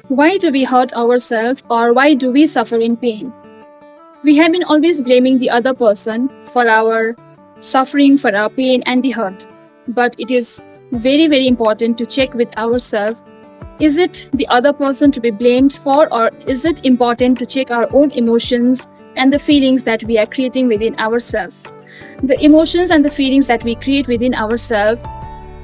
Why do we hurt ourselves, or why do we suffer in pain? We have been always blaming the other person for our suffering, for our pain and the hurt. But it is very, very important to check with ourselves, is it the other person to be blamed for, or is it important to check our own emotions and the feelings that we are creating within ourselves? The emotions and the feelings that we create within ourselves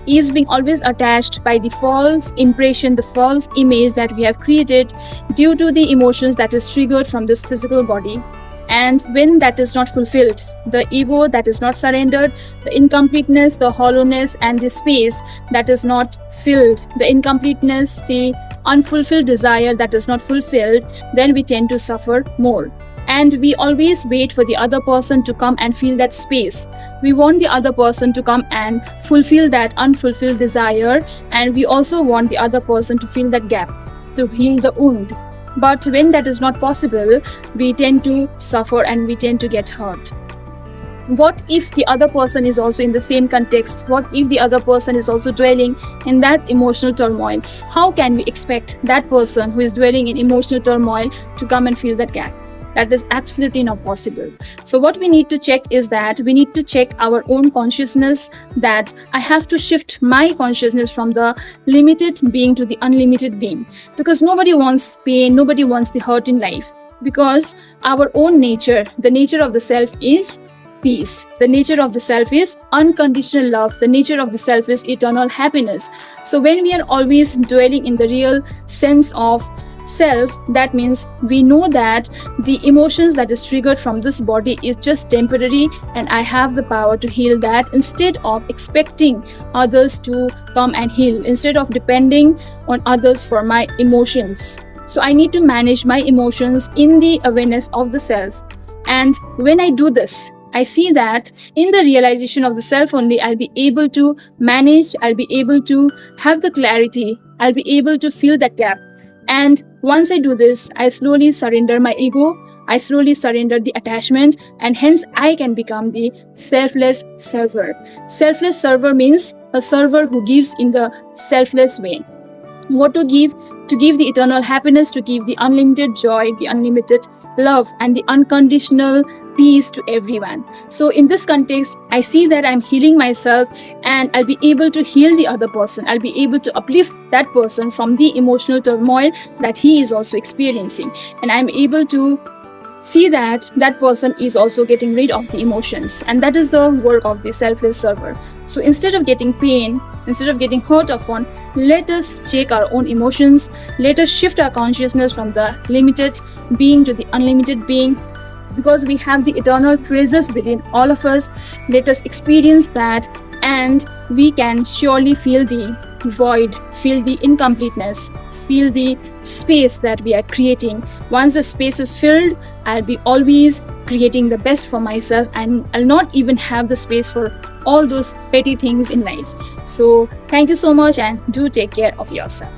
is being always attached by the false impression, the false image that we have created due to the emotions that is triggered from this physical body. And when that is not fulfilled, the ego that is not surrendered, the incompleteness, the hollowness, and the space that is not filled, the incompleteness, the unfulfilled desire that is not fulfilled, then we tend to suffer more. And we always wait for the other person to come and fill that space. We want the other person to come and fulfill that unfulfilled desire, and we also want the other person to fill that gap, to heal the wound. But when that is not possible, we tend to suffer and we tend to get hurt. What if the other person is also in the same context? What if the other person is also dwelling in that emotional turmoil? How can we expect that person who is dwelling in emotional turmoil to come and fill that gap? That is absolutely not possible. So what we need to check is that we need to check our own consciousness, that I have to shift my consciousness from the limited being to the unlimited being. Because nobody wants pain, nobody wants the hurt in life. Because our own nature, the nature of the self is peace. The nature of the self is unconditional love. The nature of the self is eternal happiness. So when we are always dwelling in the real sense of self, that means we know that the emotions that is triggered from this body is just temporary, and I have the power to heal that instead of expecting others to come and heal, instead of depending on others for my emotions. So I need to manage my emotions in the awareness of the self. And when I do this, I see that in the realization of the self only, I'll be able to manage, I'll be able to have the clarity, I'll be able to fill that gap. And once I do this, I slowly surrender my ego, I slowly surrender the attachment, and hence I can become the selfless server. Selfless server means a server who gives in the selfless way. What to give? To give the eternal happiness, to give the unlimited joy, the unlimited love, and the unconditional peace to everyone. So in this context, I see that I'm healing myself, and I'll be able to heal the other person. I'll be able to uplift that person from the emotional turmoil that he is also experiencing. And I'm able to see that that person is also getting rid of the emotions. And that is the work of the selfless server. So instead of getting pain, instead of getting hurt upon, let us check our own emotions. Let us shift our consciousness from the limited being to the unlimited being. Because we have the eternal treasures within all of us, let us experience that, and we can surely feel the void, feel the incompleteness, feel the space that we are creating. Once the space is filled, I'll be always creating the best for myself, and I'll not even have the space for all those petty things in life. So thank you so much, and do take care of yourself.